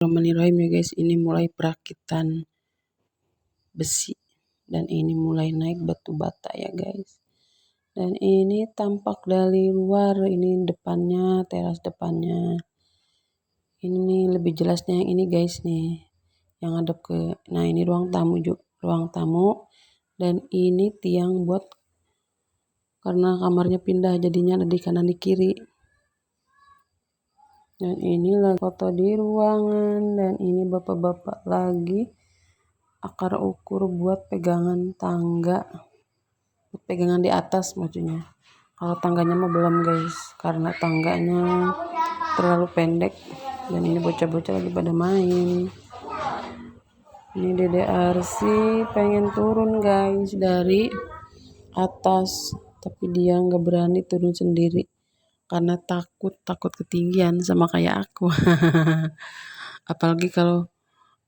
Bismillahirrahmanirrahim ya guys, ini mulai perakitan besi dan ini mulai naik batu bata ya guys. Dan ini tampak dari luar, ini depannya, teras depannya. Ini lebih jelasnya yang ini guys nih, yang hadap ke, nah ini ruang tamu juga, ruang tamu. Dan ini tiang buat, karena kamarnya pindah jadinya ada di kanan di kiri. Dan inilah foto di ruangan, dan ini bapak-bapak lagi akar ukur buat pegangan tangga, buat pegangan di atas maksudnya. Kalau tangganya mah belum guys, karena tangganya terlalu pendek. Dan ini bocah-bocah lagi pada main. Ini Dede Arsi pengen turun guys dari atas, tapi dia nggak berani turun sendiri karena takut ketinggian sama kayak aku. Apalagi kalau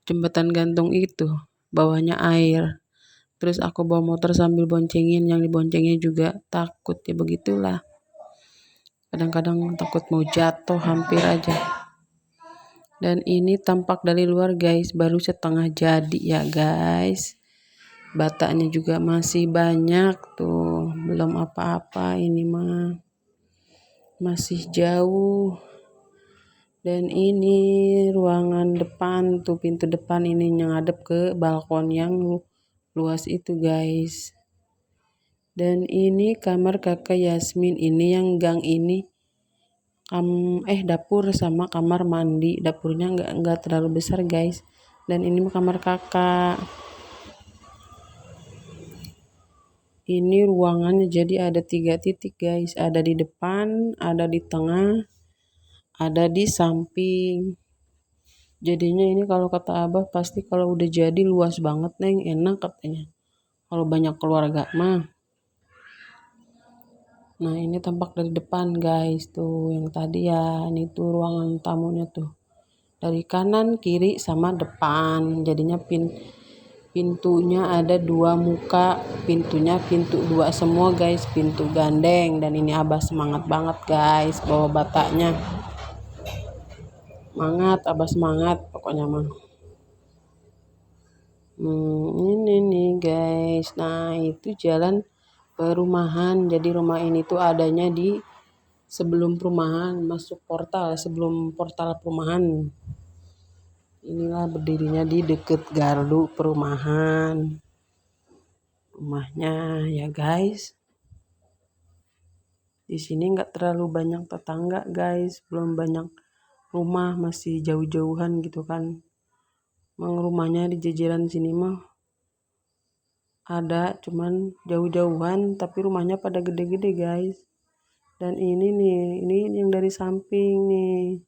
jembatan gantung itu bawahnya air, terus aku bawa motor sambil boncengin, yang diboncengnya juga takut, ya begitulah, kadang-kadang takut mau jatuh hampir aja. Dan ini tampak dari luar guys, baru setengah jadi ya guys. Batanya juga masih banyak tuh, belum apa-apa, ini mah masih jauh. Dan ini ruangan depan tuh, pintu depan ini yang ngadep ke balkon yang luas itu guys. Dan ini kamar kakak Yasmin, ini yang gang ini dapur sama kamar mandi. Dapurnya enggak terlalu besar guys. Dan ini kamar kakak. Ini ruangannya jadi ada 3 titik guys, ada di depan, ada di tengah, ada di samping. Jadinya ini kalau kata Abah pasti kalau udah jadi luas banget neng, enak katanya kalau banyak keluarga mah. Nah ini tampak dari depan guys tuh, yang tadi ya, ini tuh ruangan tamunya tuh, dari kanan kiri sama depan. Jadinya pintunya ada 2 muka, pintunya pintu 2 semua guys, pintu gandeng. Dan ini Abah semangat banget guys bawa batanya, semangat Abah, semangat pokoknya mah. Ini nih guys, nah itu jalan perumahan. Jadi rumah ini tuh adanya di sebelum perumahan, masuk portal, sebelum portal perumahan. Inilah berdirinya di deket gardu perumahan rumahnya ya guys. Di sini nggak terlalu banyak tetangga guys, belum banyak rumah, masih jauh-jauhan gitu kan. Emang rumahnya di jajaran sini mah ada, cuman jauh-jauhan, tapi rumahnya pada gede-gede guys. Dan ini nih, ini yang dari samping nih.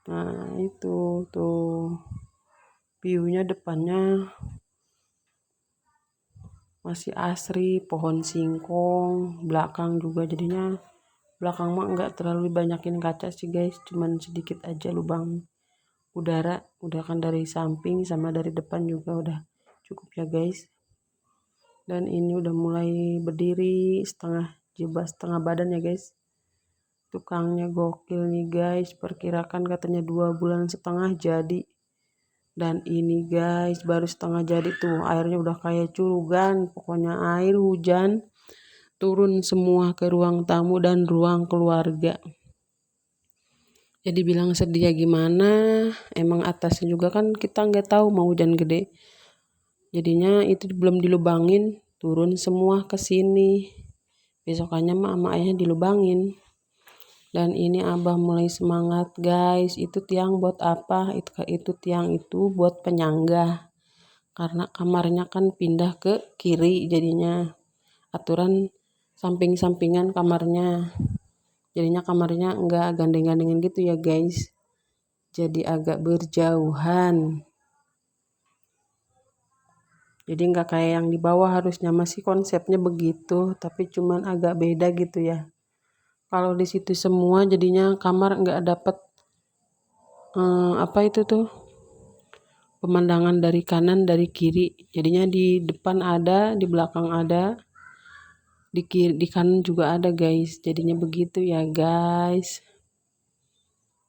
Nah itu tuh view-nya depannya masih asri, pohon singkong, belakang juga. Jadinya belakang mah enggak terlalu banyakin kaca sih guys, cuman sedikit aja lubang udara. Udah kan dari samping sama dari depan juga udah cukup ya guys. Dan ini udah mulai berdiri setengah badan ya guys. Tukangnya gokil nih guys, perkirakan katanya 2,5 bulan jadi. Dan ini guys baru setengah jadi tuh, airnya udah kayak curugan. Pokoknya air hujan turun semua ke ruang tamu dan ruang keluarga. Jadi bilang sedih ya gimana, emang atasnya juga kan kita nggak tahu mau hujan gede. Jadinya itu belum dilubangin, turun semua ke sini. Besokannya mah sama ayahnya dilubangin. Dan ini Abah mulai semangat guys. Itu tiang buat apa? Itu tiang itu buat penyangga. Karena kamarnya kan pindah ke kiri, jadinya aturan samping-sampingan kamarnya. Jadinya kamarnya enggak gandeng-gandengan gitu ya guys. Jadi agak berjauhan. Jadi nggak kayak yang di bawah, harusnya masih konsepnya begitu, tapi cuman agak beda gitu ya. Kalau di situ semua jadinya kamar nggak dapet apa itu tuh, pemandangan dari kanan dari kiri. Jadinya di depan ada, di belakang ada, di kiri di kanan juga ada guys. Jadinya begitu ya guys.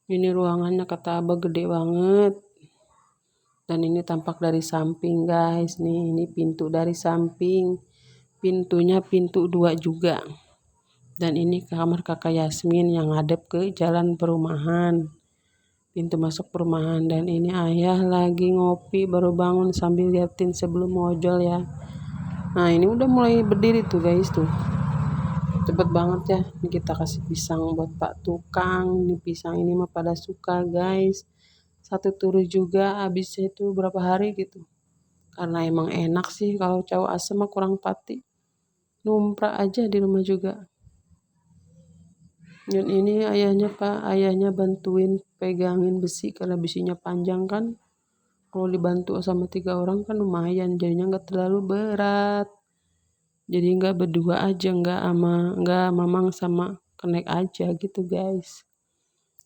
Ini ruangannya kata Abah gede banget. Dan ini tampak dari samping guys. Nih ini pintu dari samping. Pintunya pintu 2 juga. Dan ini kamar kakak Yasmin yang hadap ke jalan perumahan. Pintu masuk perumahan. Dan ini ayah lagi ngopi baru bangun sambil liatin sebelum ojol ya. Nah ini udah mulai berdiri tuh guys tuh. Cepet banget ya. Ini kita kasih pisang buat Pak Tukang. Ini pisang ini mah pada suka guys. Satu turu juga habisnya itu berapa hari gitu. Karena emang enak sih kalau cowok asam mah kurang pati. Numprak aja di rumah juga. Dan ini ayahnya bantuin pegangin besi karena besinya panjang kan. Kalau dibantu sama 3 orang kan lumayan, jadinya nggak terlalu berat. Jadi nggak berdua aja, nggak mamang sama kenek aja gitu guys.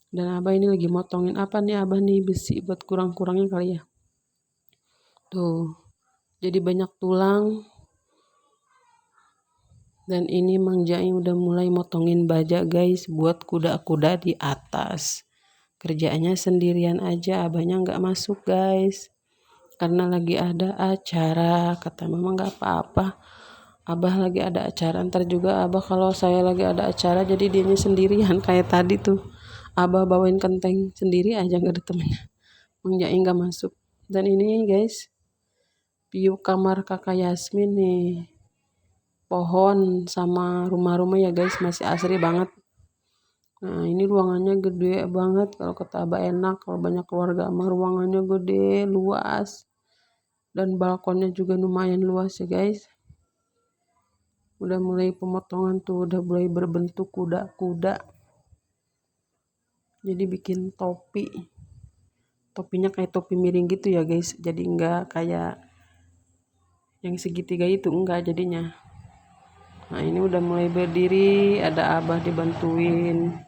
Dan abah ini lagi motongin apa nih abah nih besi buat kurang-kurangnya kali ya. Tuh, jadi banyak tulang. Dan ini Mang Jai udah mulai motongin baja guys buat kuda-kuda di atas. Kerjanya sendirian aja, abahnya nggak masuk guys. Karena lagi ada acara, kata mama nggak apa-apa. Abah lagi ada acara, ntar juga abah kalau saya lagi ada acara jadi dianya sendirian kayak tadi tuh. Abah bawain kenteng sendiri aja nggak ada temennya. Mang Jai nggak masuk. Dan ini guys, view kamar kakak Yasmin nih. Pohon sama rumah-rumah ya guys masih asri banget. Nah ini ruangannya gede banget kalau kata abah enak kalau banyak keluarga sama ruangannya gede luas dan balkonnya juga lumayan luas ya guys. Udah mulai pemotongan tuh udah mulai berbentuk kuda-kuda. Jadi bikin topinya kayak topi miring gitu ya guys, jadi enggak kayak yang segitiga itu enggak jadinya. Nah ini udah mulai berdiri, ada abah dibantuin.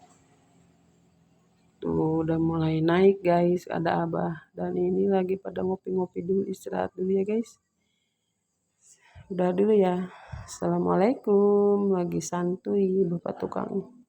Tuh udah mulai naik guys, ada abah. Dan ini lagi pada ngopi-ngopi dulu, istirahat dulu ya guys. Udah dulu ya. Assalamualaikum, lagi santuy Bapak Tukang.